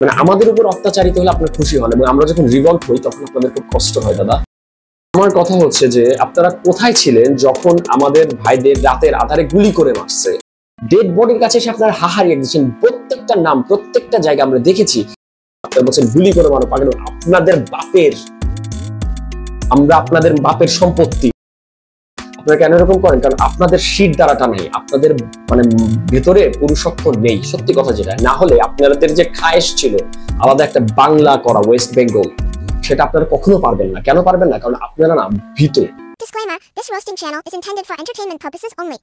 মানে আমাদের উপর অত্যাচারিত হলে আপনার খুশি হন, এবং আমরা যখন রিভল্ট হই তখন আপনাদের খুব কষ্ট হয়। দাদা, আমার কথা হচ্ছে যে আপনারা কোথায় ছিলেন যখন আমাদের ভাইদের রাতের আধারে গুলি করে মারছে? ডেড বডির কাছে এসে আপনারা হাহারিয়ে দিচ্ছেন। প্রত্যেকটা নাম, প্রত্যেকটা জায়গা আমরা দেখেছি। আপনারা বলছেন গুলি করে মারো, পাগল আপনাদের বাপের, আমরা আপনাদের বাপের সম্পত্তি। আপনারা কেন এরকম করেন? কারণ আপনাদের শীত দ্বারাটা নেই, আপনাদের মানে ভেতরে পুরুষত্ব নেই, সত্যি কথা যেটা। না হলে আপনাদের যে খায়েশ ছিল আলাদা একটা বাংলা করা ওয়েস্ট বেঙ্গল, সেটা আপনারা কখনো পারবেন না। কেন পারবেন না? কারণ আপনারা না ভীত। Disclaimer: this roasting channel is intended for entertainment purposes only.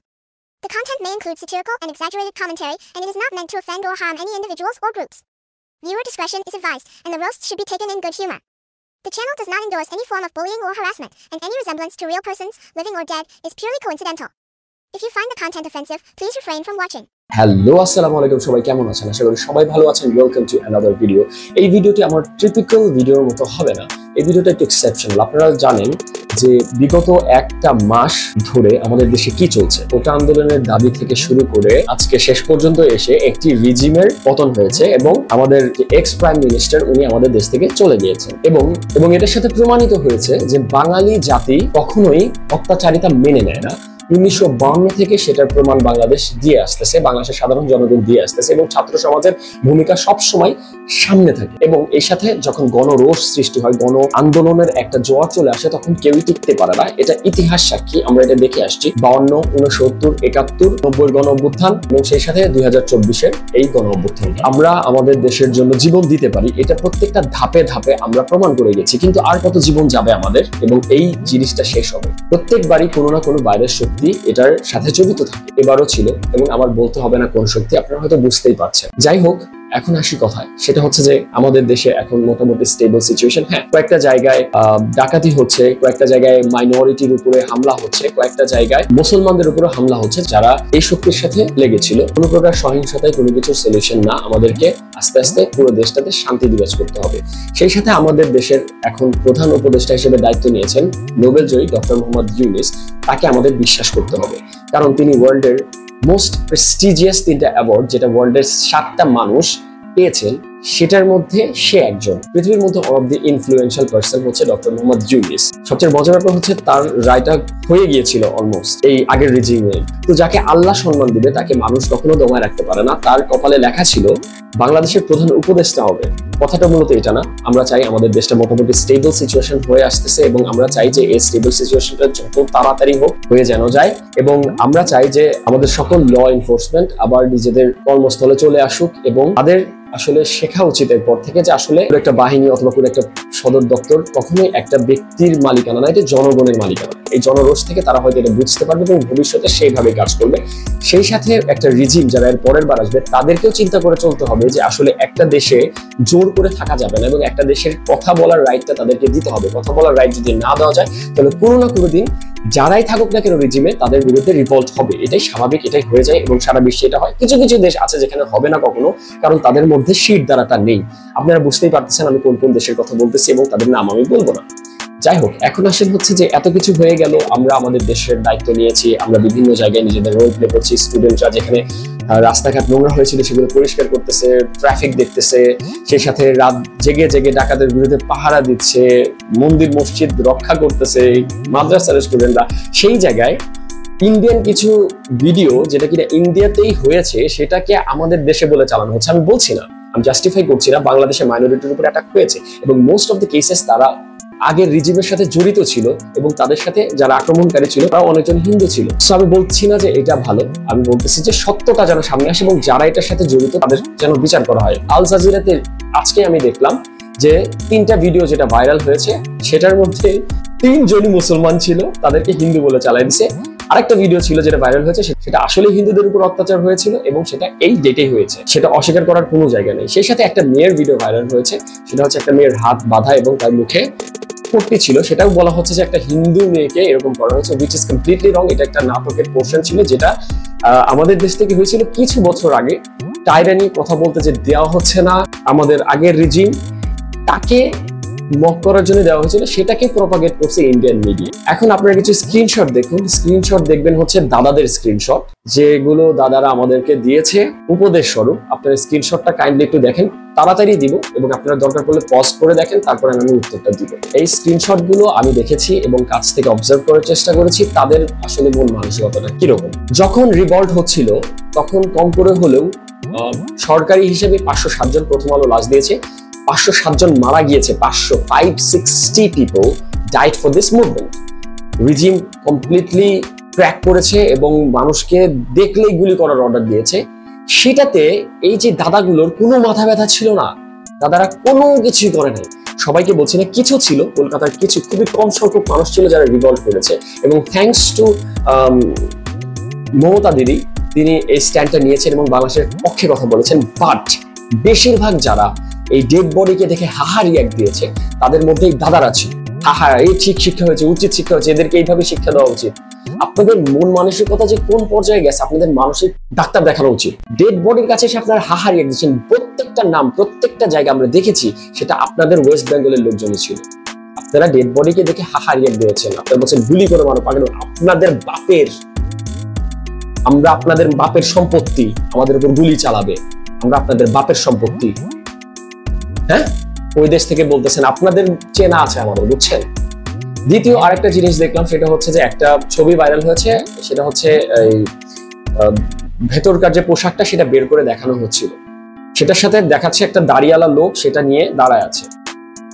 The content may include satirical and exaggerated commentary, and it is not meant to offend or harm any individuals or groups. Viewer discretion is advised, and the roast should be taken in good humor. The channel does not endorse any form of bullying or harassment, and any resemblance to real persons, living or dead, is purely coincidental. If you find the content offensive, please refrain from watching. Hello, আসসালামু আলাইকুম, সবাই কেমন আছেন? আশা করি সবাই ভালো আছেন। Welcome to another video. এই ভিডিওটি আমার টিপিক্যাল ভিডিওর মতো হবে না, এই ভিডিওটা একটু এক্সেপশনাল। আপনারা জানেন যে বিগত একটা মাস ধরে আমাদের দেশে কি চলছে। কোটা আন্দোলনের দাবি থেকে শুরু করে আজকে শেষ পর্যন্ত এসে একটি রিজিমের পতন হয়েছে, এবং আমাদের যে এক্স প্রাইম মিনিস্টার উনি আমাদের দেশ থেকে চলে গিয়েছেন, এবং এটার সাথে প্রমাণিত হয়েছে যে বাঙালি জাতি কখনোই অত্যাচারিতা মেনে নেয় না। 1952 থেকে সেটার প্রমাণ বাংলাদেশ দিয়ে আসতেছে, বাংলাদেশের সাধারণ জনগণ দিয়ে আসতেছে, এবং ছাত্র সমাজের ভূমিকা সবসময় সামনে থাকে। এবং এর সাথে যখন গণরোষ সৃষ্টি হয়, গণ আন্দোলনের একটা জোয়ার চলে আসে, তখন কেউই টিকতে পারে না। এটা ইতিহাস সাক্ষী, আমরা এটা দেখে আসছি। 52, 69, 71, 90 গণ অভ্যুত্থান, এবং সেই সাথে 2024-এর এই গণ অভ্যুত্থান। আমরা আমাদের দেশের জন্য জীবন দিতে পারি, এটা প্রত্যেকটা ধাপে ধাপে আমরা প্রমাণ করে গেছি। কিন্তু আর কত জীবন যাবে আমাদের, এবং এই জিনিসটা শেষ হবে? প্রত্যেকবারই কোনো না কোনো বাইরের শক্তি এটার সাথে জড়িত থাকে। এবারও ছিল, এবং আমার বলতে হবে না কোন শক্তি, আপনারা হয়তো বুঝতেই পারছেন। যাই হোক, এখন আসি কথায়, সেটা হচ্ছে যে আমাদের দেশে এখন মোটামুটি স্টেবল সিচুয়েশন। হ্যাঁ, কয়েকটা জায়গায় ডাকাতি হচ্ছে, কয়েকটা জায়গায় মাইনরিটির উপরে হামলা হচ্ছে, কয়েকটা জায়গায় মুসলমানদের উপরে হামলা হচ্ছে, যারা এই শক্তির সাথে লেগেছিল। কোনো প্রকার সহিংসতায় কোনো কিছুর সলিউশন না, আমাদেরকে আস্তে আস্তে পুরো দেশটাতে শান্তি বিরাজ করতে হবে। সেই সাথে আমাদের দেশের এখন প্রধান উপদেষ্টা হিসেবে দায়িত্ব নিয়েছেন নোবেল জয়ী ডক্টর মোহাম্মদ ইউনূস। তাকে আমাদের বিশ্বাস করতে হবে, কারণ তিনি ওয়ার্ল্ডের মোস্ট প্রেস্টিজিয়াস 3টা অ্যাওয়ার্ড, যেটা ওয়ার্ল্ডের 7টা মানুষ পেয়েছেন, সেটার মধ্যে সে একজন। পৃথিবীর মধ্যে one of the influential person হচ্ছে ডক্টর মোহাম্মদ ইউনূস। সবচেয়ে মজার ব্যাপার হচ্ছে তার রায়টা হয়ে গিয়েছিল অলমোস্ট এই আগের রিজিমে। তো যাকে আল্লাহ সম্মান দিবে তাকে মানুষ কখনো দমায় রাখতে পারে না। তার কপালে লেখা ছিল বাংলাদেশের প্রধান উপদেষ্টা হবে। কথাটা মূলত এটা না, আমরা চাই আমাদের দেশটা মোটামুটি স্টেবল সিচুয়েশন হয়ে আসতেছে, এবং আমরা চাই যে এই স্টেবল সিচুয়েশনটা যত তাড়াতাড়ি হোক হয়ে যেন যায়। এবং আমরা চাই যে আমাদের সকল ল এনফোর্সমেন্ট আবার নিজেদের কর্মস্থলে চলে আসুক, এবং তাদের আসলে শেখা উচিত এরপর থেকে যে আসলে একটা বাহিনী অথবা কোনো একটা সদর দপ্তর কখনোই একটা ব্যক্তির মালিকানা না, এটা জনগণের মালিকানা। এই জনরোষ থেকে তারা হয়তো এটা বুঝতে পারবে এবং ভবিষ্যতে সেইভাবে কাজ করবে। সেই সাথে একটা রিজিম যারা এর পরের বার আসবে তাদেরকেও চিন্তা করে চলতে হবে যে আসলে একটা দেশে জোর করে থাকা যাবে না, এবং একটা দেশের কথা বলার রাইটটা তাদেরকে দিতে হবে। কথা বলার রাইট যদি না দেওয়া যায়, তাহলে কোনো না কোনো দিন যারাই থাকুক না কেন রিজিমে, তাদের বিরুদ্ধে রিভল্ট হবে। এটাই স্বাভাবিক, এটাই হয়ে যায়, এবং সারা বিশ্বে এটা হয়। কিছু কিছু দেশ আছে যেখানে হবে না কখনো, কারণ তাদের মধ্যে শীত দ্বারাটা নেই। আপনারা বুঝতেই পারতেছেন আমি কোন কোন দেশের কথা বলতেছি, এবং তাদের নাম আমি বলবো না। যাই হোক, এখন আসেন হচ্ছে যে এত কিছু হয়ে গেল, আমরা আমাদের দেশের দায়িত্ব নিয়েছি, আমরা বিভিন্ন জায়গায় নিজেদের রোল প্লে করছি। স্টুডেন্টরা যেখানে রাস্তাঘাট নোংরা হয়েছিল সেগুলো পরিষ্কার করতেছে, ট্রাফিক দেখতেছে, সেই সাথে রাত জেগে জেগে ডাকাতের বিরুদ্ধে পাহারা দিচ্ছে, মন্দির মসজিদ রক্ষা করতেছে মাদ্রাসার স্টুডেন্টরা। সেই জায়গায় ইন্ডিয়ান কিছু ভিডিও, যেটা কিনা ইন্ডিয়াতেই হয়েছে, সেটাকে আমাদের দেশে বলে চালানো হচ্ছে। আমি বলছি না, আমি জাস্টিফাই করছি না, বাংলাদেশে মাইনরিটির উপর অ্যাটাক হয়েছে, এবং মোস্ট অফ দ্য কেসেস তারা আগের রিজিমের সাথে জড়িত ছিল, এবং তাদের সাথে যারা আক্রমণকারী ছিল তারা অনেকজন হিন্দু ছিল। সো আমি বলছি না যে এটা ভালো, আমি বলতেছি যে সত্যটা যেন সামনে আসে, এবং যারা এটার সাথে জড়িত তাদের যেন বিচার করা হয়। আল জাজিরাতে আজকে আমি দেখলাম যে 3টা ভিডিও যেটা ভাইরাল হয়েছে, সেটার মধ্যে 3 জনই মুসলমান ছিল, তাদেরকে হিন্দু বলে চালাই দিছে। আরেকটা ভিডিও ছিল যেটা ভাইরাল হয়েছে, সেটা আসলে হিন্দুদের উপর অত্যাচার হয়েছিল, এবং সেটা এই ডেটেই হয়েছে, সেটা অস্বীকার করার কোনো জায়গা নেই। সেই সাথে একটা মেয়ের ভিডিও ভাইরাল হয়েছে, সেটা হচ্ছে একটা মেয়ের হাত বাঁধা এবং তার মুখে পট্টি ছিল, সেটাও বলা হচ্ছে যে একটা হিন্দু মেয়েকে এরকম করা হয়েছে, which is completely wrong। এটা একটা নাটকের পোর্শন ছিল, যেটা আমাদের দেশ থেকে হয়েছিল কিছু বছর আগে। টাইরানি কথা বলতে যে দেওয়া হচ্ছে না, আমাদের আগের রিজিম তাকে মক করার জন্য দেওয়া হয়েছিল, সেটাকে প্রপাগেট করছে ইন্ডিয়ান মিডিয়া। এখন আপনারা কিছু স্ক্রিনশট দেখুন, স্ক্রিনশট দেখবেন হচ্ছে দাদাদের স্ক্রিনশট, যেগুলো দাদারা আমাদেরকে দিয়েছে উপদেশ স্বরূপ। আপনার স্ক্রিনশটটা কাইন্ডলি একটু দেখেন, তাড়াতাড়ি দিব এবং আপনারা দরকার পড়লে পজ করে দেখেন, তারপরে আমি উত্তরটা দিব। এই স্ক্রিনশট গুলো আমি দেখেছি এবং কাছ থেকে অবজার্ভ করার চেষ্টা করেছি তাদের আসলে মন মানসিকতাটা কিরকম। যখন রিভল্ট হচ্ছিল তখন কম করে হলেও সরকারি হিসেবে 507 জন প্রথম আলো লাশ দিয়েছে, 507 জন মারা গিয়েছে, 560 people died for this movement. Regime completely track করেছে এবং মানুষকে দেখলেই গুলি করার অর্ডার দিয়েছে। সেটাতে এই যে দাদাগুলোর কোনো মাথা ব্যথা ছিল না, দাদারা কোনো কিছুই করে নাই। সবাইকে বলছি না, কিছু ছিল, কলকাতার কিছু খুবই কম সংখ্যক মানুষ ছিল যারা রিভল্ট করেছে এবং থ্যাঙ্কস টু মমতা দিদি, তিনি এই স্ট্যান্ডটা নিয়েছেন এবং বাংলাদেশের পক্ষে কথা বলেছেন। বাট বেশিরভাগ যারা এই ডেড বডিকে দেখে হাহা রিয়াক্ট দিয়েছে তাদের মধ্যেই দাদারা ছিল। হাহা, এই ঠিক শিক্ষা হয়েছে, উচিত শিক্ষা হয়েছে, এদেরকে এইভাবে শিক্ষা দেওয়া উচিত। আপনাদের মন মানসিকতা যে কোন পর্যায়ে গেছে, আপনাদের মানসিক ডাক্তার দেখানো উচিত। ডেড বডির কাছে এসে আপনারা হাহা রিয়াক্ট দিচ্ছেন। প্রত্যেকটা নাম, প্রত্যেকটা জায়গা আমরা দেখেছি, সেটা আপনাদের ওয়েস্ট বেঙ্গলের লোকজনই ছিল। আপনারা ডেড বডিকে দেখে হাহা রিয়াক্ট দিয়েছেন, আপনারা বলছেন গুলি করে মারো পাগল। আপনাদের বাপের, আমরা আপনাদের বাপের সম্পত্তি, আমাদের উপর গুলি চালাবে, আমরা আপনাদের বাপের সম্পত্তি। হ্যাঁ, ওই দেশ থেকে বলতেছেন, আপনাদের চেনা আছে আমাদের, বুঝছেন। দ্বিতীয় আরেকটা জিনিস দেখলাম, সেটা হচ্ছে যে একটা ছবি ভাইরাল হয়েছে, সেটা হচ্ছে এই ভেতরকার যে পোশাকটা সেটা বের করে দেখানো হচ্ছিল, সেটার সাথে দেখাচ্ছে একটা দাড়িওয়ালা লোক সেটা নিয়ে দাঁড়ায় আছে।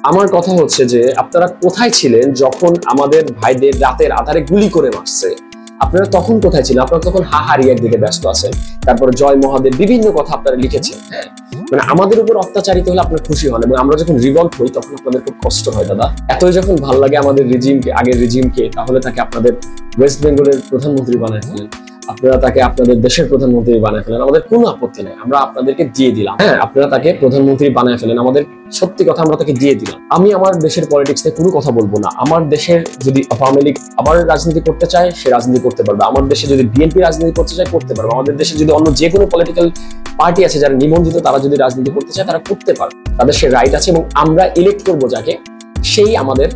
আমার কথা হচ্ছে যে আপনারা কোথায় ছিলেন যখন আমাদের ভাইদের রাতের আধারে গুলি করে মারছে? আপনারা তখন কোথায় ছিলেন? আপনারা তখন হাহা রিয়াক্ট দিকে ব্যস্ত আছেন, তারপরে জয় মহাদেব বিভিন্ন কথা আপনারা লিখেছেন। হ্যাঁ, মানে আমাদের উপর অত্যাচারিত হলে আপনার খুশি হন এবং আমরা যখন রিভল্ট হই তখন আপনাদের খুব কষ্ট হয়। দাদা, এতই যখন ভালো লাগে আমাদের রিজিমকে, আগের রিজিমকে, তাহলে তাকে আপনাদের ওয়েস্ট বেঙ্গলের প্রধানমন্ত্রী বানায় ফেলেন, আপনারা তাকে আপনাদের দেশের প্রধানমন্ত্রী বানায় ফেলেন, আমাদের কোনো আপত্তি নেই, আমরা আপনাদেরকে দিয়ে দিলাম। হ্যাঁ, আপনারা তাকে প্রধানমন্ত্রী বানায় ফেলেন, আমাদের সত্যি কথা, আমরা তাকে দিয়ে দিলাম। আমি আমার দেশের পলিটিক্স নিয়ে কোনো কথা বলবো না। আমার দেশের যদি আওয়ামী লীগ আবার রাজনীতি করতে চায়, সে রাজনীতি করতে পারবে। আমার দেশে যদি বিএনপি রাজনীতি করতে চায়, করতে পারবে। আমাদের দেশে যদি অন্য যে কোনো পলিটিক্যাল পার্টি আছে যারা নিবন্ধিত, তারা যদি রাজনীতি করতে চায়, তারা করতে পারবে, তাদের সে রাইট আছে এবং আমরা ইলেক্ট করবো যাকে, সেই আমাদের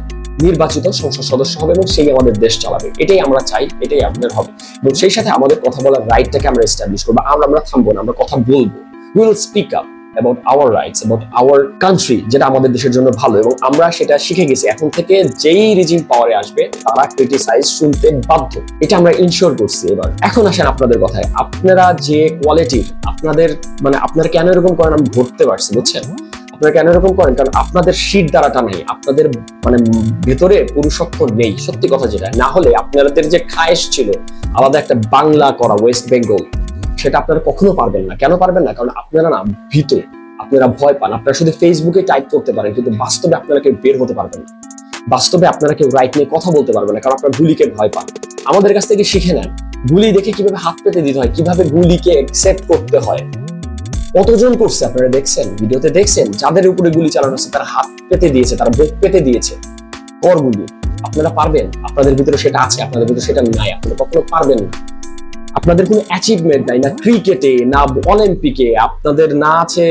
নির্বাচিত সংসদ সদস্য হবে এবং সেই আমাদের দেশ চালাবে। এটাই আমরা চাই, এটাই আমাদের হবে এবং সেই সাথে আমাদের কথা বলার রাইটটাকে আমরা এস্টাবলিশ করবো। আমরা থামবো না, আমরা কথা বলবো। We will speak up about our rights, about our country, যেটা আমাদের দেশের জন্য ভালো, এবং আমরা সেটা শিখে গেছি। এখন থেকে যেই রিজিম পাওয়ারে আসবে তারা ক্রিটিসাইজ শুনতে বাধ্য, এটা আমরা ইনশিওর করছি। এবার এখন আসেন আপনাদের কথায়, আপনারা যে কোয়ালিটির, আপনাদের মানে আপনারা কেন এরকম করেন আমি ধরতে পারছি, বুঝছেন। আপনারা কেন এরকম করেন? কারণ আপনাদের শীত দ্বারাটা নেই, আপনাদের মানে ভেতরে পুরুষত্ব নেই, সত্যি কথা যেটা। না হলে আপনাদের যে খায়েশ ছিল আলাদা একটা বাংলা করা ওয়েস্ট বেঙ্গল, সেটা আপনারা কখনো পারবেন না। কেন পারবেন না? কারণ আপনারা না ভীত, আপনারা ভয় পান। আপনারা শুধু ফেসবুকে টাইপ করতে পারেন, কিন্তু বাস্তবে আপনারা কেউ বের হতে পারবেন না। বাস্তবে আপনারা কেউ রাইট নিয়ে কথা বলতে পারবেন না, কারণ আপনারা গুলিকে ভয় পান। আমাদের কাছ থেকে শিখে নেন, গুলি দেখে কিভাবে হাত পেতে দিতে হয়, কিভাবে গুলিকে অ্যাকসেপ্ট করতে হয়। কতজন করছে আপনারা দেখছেন, ভিডিওতে দেখছেন, যাদের উপরে গুলি চালানো হচ্ছে তারা হাত পেতে দিয়েছে, তারা বুক পেতে দিয়েছে। কর গুলি আপনারা পারবেন? আপনাদের ভিতরে সেটা আছে, আপনাদের ভিতরে সেটা নাই, আপনারা কখনো পারবেন না। আপনাদের কোনো অ্যাচিভমেন্ট নাই, না ক্রিকেটে, না অলিম্পিকে, আপনাদের না আছে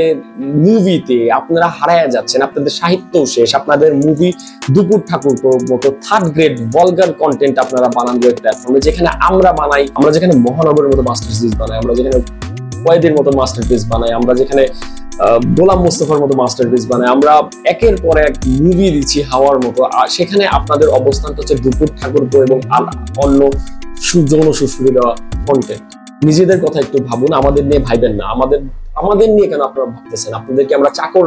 মুভিতে, আপনারা হারায় যাচ্ছেন। আপনাদের সাহিত্য শেষ, আপনাদের মুভি দুপুর ঠাকুর মতো থার্ড গ্রেড ভলগার কন্টেন্ট আপনারা বানান ওয়েব প্ল্যাটফর্মে, যেখানে আমরা বানাই, আমরা যেখানে মহানগরের মতো মাস্টারপিস বানাই, আমরা যেখানে কয়েদের মতো মাস্টারপিস বানাই, আমরা যেখানে গোলাম মোস্তফার মতো মাস্টারপিস বানাই, আমরা একের পর এক মুভি দিচ্ছি হাওয়ার মতো। আর সেখানে আপনাদের অবস্থানটা হচ্ছে দুপুর ঠাকুর এবং অন্য যৌন সুশ্রী দেওয়া কন্টেন্ট। নিজেদের কথা একটু ভাবুন, আমাদের নিয়ে ভাইবেন না। আমাদের নিয়ে কেন আপনারা ভাবতেছেন? আপনাদেরকে আমরা চাকর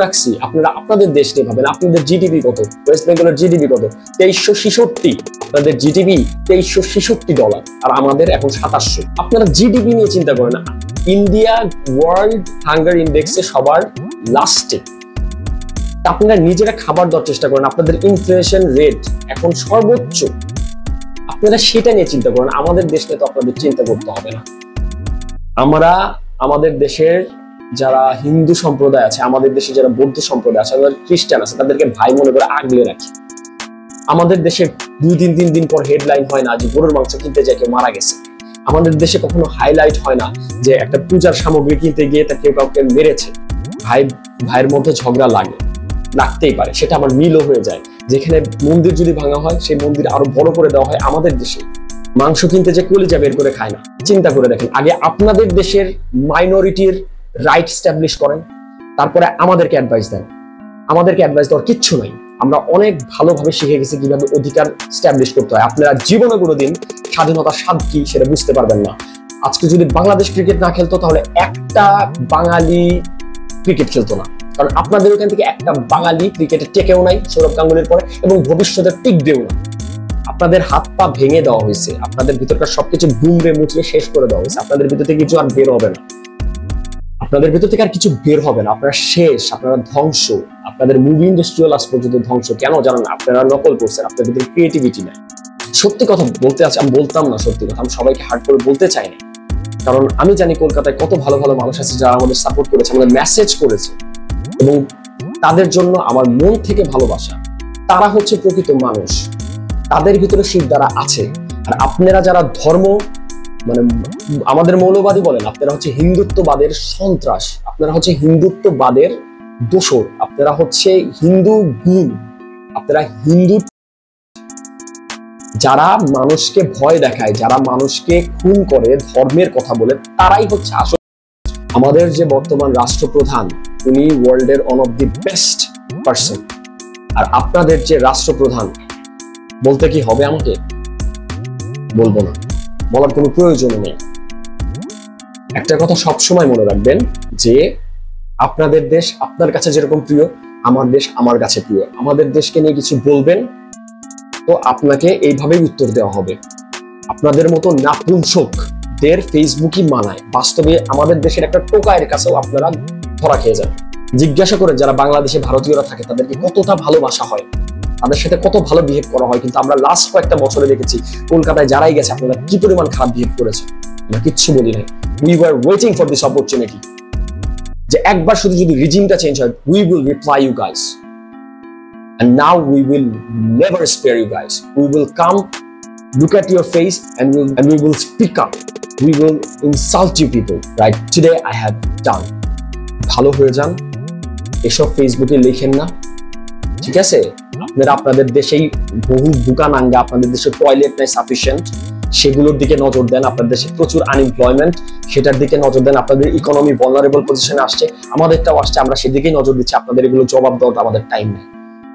রাখছি, আপনারা আপনাদের দেশ নিয়ে ভাবেন। আপনাদের জিডিপি কত? ওয়েস্ট বেঙ্গলের জিডিপি কত? 2366। আপনাদের জিডিপি $2366 আর আমাদের এখন 2700। আপনারা জিডিপি নিয়ে চিন্তা করেন। ইন্ডিয়া ওয়ার্ল্ড হাঙ্গার ইন্ডেক্সে সবার লাস্টে। আপনারা নিজেরা খাবার দেওয়ার চেষ্টা করেন, আপনাদের ইনফ্লেশন রেট এখন সর্বোচ্চ, আপনারা সেটা নিয়ে চিন্তা করেন। আমাদের দেশ নিয়ে তো আপনাদের চিন্তা করতে হবে না। আমরা আমাদের দেশের যারা হিন্দু সম্প্রদায় আছে, আমাদের দেশে যারা বৌদ্ধ সম্প্রদায় আছে, যারা খ্রিস্টান আছে, তাদেরকে ভাই মনে করে আগলে রাখি। আমাদের দেশে 2-3 দিন পর হেডলাইন হয় না যে গরুর মাংস কিনতে যায় কেউ মারা গেছে। আমাদের দেশে কখনো হাইলাইট হয় না যে একটা পূজার সামগ্রী কিনতে গিয়ে তা কেউ কাউকে মেরেছে, ভাইয়ের মধ্যে ঝগড়া লাগে। লাগতেই পারে, সেটা আমার মিলও হয়ে যায়। যেখানে মন্দির যদি ভাঙা হয়, সেই মন্দির আরো বড় করে দেওয়া হয় আমাদের দেশে। মাংস কিনতে যে কলিজা বের করে খায় না। চিন্তা করে দেখেন, আগে আপনাদের দেশের মাইনরিটির রাইট স্ট্যাবলিশ করেন, তারপরে আমাদেরকে অ্যাডভাইস দেন। আমাদেরকে অ্যাডভাইস দেওয়ার কিচ্ছু নাই, আমরা অনেক ভালোভাবে শিখে গেছি কিভাবে অধিকার স্ট্যাবলিশ করতে হয়। আপনারা জীবনে কোনোদিন স্বাধীনতার স্বাদ কি সেটা বুঝতে পারবেন না। আজকে যদি বাংলাদেশ ক্রিকেট না খেলতো, তাহলে একটা বাঙালি ক্রিকেট খেলতো না, কারণ আপনাদের ওখান থেকে একটা বাঙালি ক্রিকেটে টেকেও নাই সৌরভ গাঙ্গুলির পরে, এবং ভবিষ্যতে টিকবেও না। আপনাদের হাত পা ভেঙে দেওয়া হয়েছে, আপনাদের ভিতরকার সবকিছু গুমড়ে মুচড়ে শেষ করে দেওয়া হয়েছে। আপনাদের ভিতর থেকে কিছু আর বের হবে না, আপনাদের ভিতর থেকে আর কিছু বের হবে না। আপনারা শেষ, আপনারা ধ্বংস। আপনাদের মুভি ইন্ডাস্ট্রিও লাস্ট পর্যন্ত ধ্বংস। কেন জানেন? আপনারা নকল করছেন, আপনাদের ভিতরে ক্রিয়েটিভিটি নাই। সত্যি কথা বলতে আছে, আমি বলতাম না সত্যি কথা, আমি সবাইকে হার্ড করে বলতে চাই না, কারণ আমি জানি কলকাতায় কত ভালো ভালো মানুষ আছে যারা আমাদের সাপোর্ট করেছে, আমাদের মেসেজ করেছে, এবং তাদের জন্য আমার মন থেকে ভালোবাসা। তারা হচ্ছে প্রকৃত মানুষ, তাদের ভিতরে শিরদাঁড়া আছে। আর আপনারা যারা ধর্ম মানে আমাদের মৌলবাদী বলেন, আপনারা হচ্ছে হিন্দুত্ববাদের সন্ত্রাস, আপনারা হচ্ছে হিন্দুত্ববাদের দোসর, আপনারা হচ্ছে হিন্দু গুণ, আপনারা হিন্দু। যারা মানুষকে ভয় দেখায়, যারা মানুষকে খুন করে, ধর্মের কথা বলে, তারাই হচ্ছে আসল। আমাদের যে বর্তমান রাষ্ট্রপ্রধান, উনি ওয়ার্ল্ডের one of the best person. আর আপনাদের যে রাষ্ট্রপ্রধান, বলতে কি হবে আমাকে? বলবো না, বলার কোনো প্রয়োজন নেই। একটা কথা সবসময় মনে রাখবেন যে আপনাদের দেশ আপনার কাছে যেরকম প্রিয়, আমার দেশ আমার কাছে প্রিয়। আমাদের দেশকে নিয়ে কিছু বলবেন তো আপনাকে এইভাবেই উত্তর দেওয়া হবে। আপনাদের মতো নাপুংসকদের ফেসবুকই মানায়। বাস্তবে আমাদের দেশের একটা টোকায়ের কাছেও আপনারা ধরা খেয়ে যান। জিজ্ঞাসা করেন যারা বাংলাদেশে ভারতীয়রা থাকে তাদেরকে কতটা ভালোবাসা হয়, তাদের সাথে কত ভালো বিহেভ করা হয়। কিন্তু আমরা লাস্ট কয়েকটা বছরে দেখেছি কলকাতায় যারাই গেছে আপনারা কি পরিমাণ খারাপ বিহেভ করেছে। আমরা কিচ্ছু বলি নাই। We were waiting for this opportunity, যে একবার শুধু যদি রিজিমটা চেঞ্জ হয়, we will reply you guys, and now we will never spare you guys. We will come, look at your face, and we will speak up. We will insult you people. Right? Today I have done. ভালো হয়ে যান, এসব ফেসবুকে লেখেন না, ঠিক আছে? আপনারা আপনাদের দেশেই বহু বুকানাঙ্গা, আপনাদের দেশে টয়লেট নাই সাফিসিয়েন্ট, সেগুলোর দিকে নজর দেন। আপনাদের দেশে প্রচুর আনএমপ্লয়মেন্ট, সেটার দিকে নজর দেন। আপনাদের ইকোনমি ভালনারেবল পজিশনে আসছে, আমাদেরটাও আসছে, আমরা সেদিকেই নজর দিচ্ছি। আপনাদের এগুলো জবাব দেওয়ার আমাদের টাইম নেই।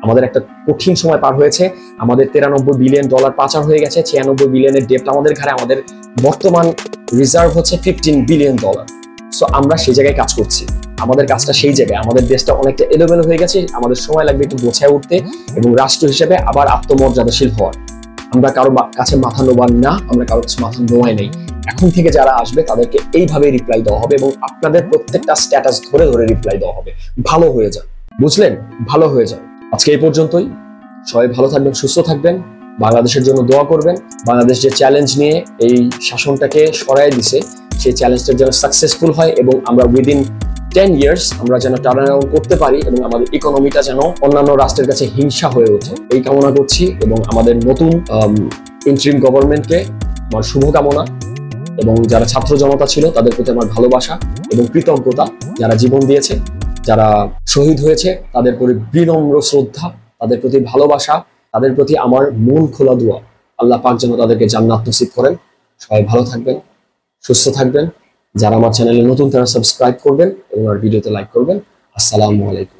আমাদের একটা কঠিন সময় পার হয়েছে, আমাদের $93 বিলিয়ন পাচার হয়ে গেছে, 96 বিলিয়নের ডেপ্ট আমাদের ঘাড়ে, আমাদের বর্তমান রিজার্ভ হচ্ছে $15 বিলিয়ন। সো আমরা সেই জায়গায় কাজ করছি, আমাদের কাজটা সেই জায়গায়। আমাদের দেশটা অনেকটা এলোমেলো হয়ে গেছে, আমাদের সময় লাগবে একটু গোছায় উঠতে এবং রাষ্ট্র হিসেবে আবার আত্মমর্যাদাশীল হওয়ার। আমরা কারো কাছে মাথা নোবার না, আমরা কারো কাছে মাথা নোয়াই নেই। এখন থেকে যারা আসবে তাদেরকে এইভাবে রিপ্লাই দেওয়া হবে এবং আপনাদের প্রত্যেকটা স্ট্যাটাস ধরে ধরে রিপ্লাই দেওয়া হবে। ভালো হয়ে যান, বুঝলেন? ভালো হয়ে যান। আজকে এই পর্যন্তই। সবাই ভালো থাকবেন, সুস্থ থাকবেন, বাংলাদেশের জন্য দোয়া করবেন। বাংলাদেশ যে চ্যালেঞ্জ নিয়ে এই শাসনটাকে সরাই দিছে, সেই চ্যালেঞ্জটা যেন সাকসেসফুল হয় এবং আমরা উইদিন 10 ইয়ার্স আমরা যেন টার্ন অ্যারাউন্ড করতে পারি এবং আমাদের ইকোনমিটা যেন অন্যান্য রাষ্ট্রের কাছে হিংসা হয়ে ওঠে, এই কামনা করছি। এবং আমাদের নতুন ইন্টারিম গভর্নমেন্টকে আমার শুভকামনা, এবং যারা ছাত্র জনতা ছিল তাদের প্রতি আমার ভালোবাসা এবং কৃতজ্ঞতা। যারা জীবন দিয়েছে, যারা শহীদ হয়েছে, তাদের প্রতি বিনম্র শ্রদ্ধা, তাদের প্রতি ভালোবাসা, তাদের প্রতি আমার মন খোলা দোয়া। আল্লাহ পাক যেন তাদেরকে জান্নাত নসিব করেন। সবাই ভালো থাকবেন, সুস্থ থাকবেন। যারা আমার চ্যানেলে নতুন তারা সাবস্ক্রাইব করবেন এবং আমার ভিডিওতে লাইক করবেন। আসসালামু আলাইকুম।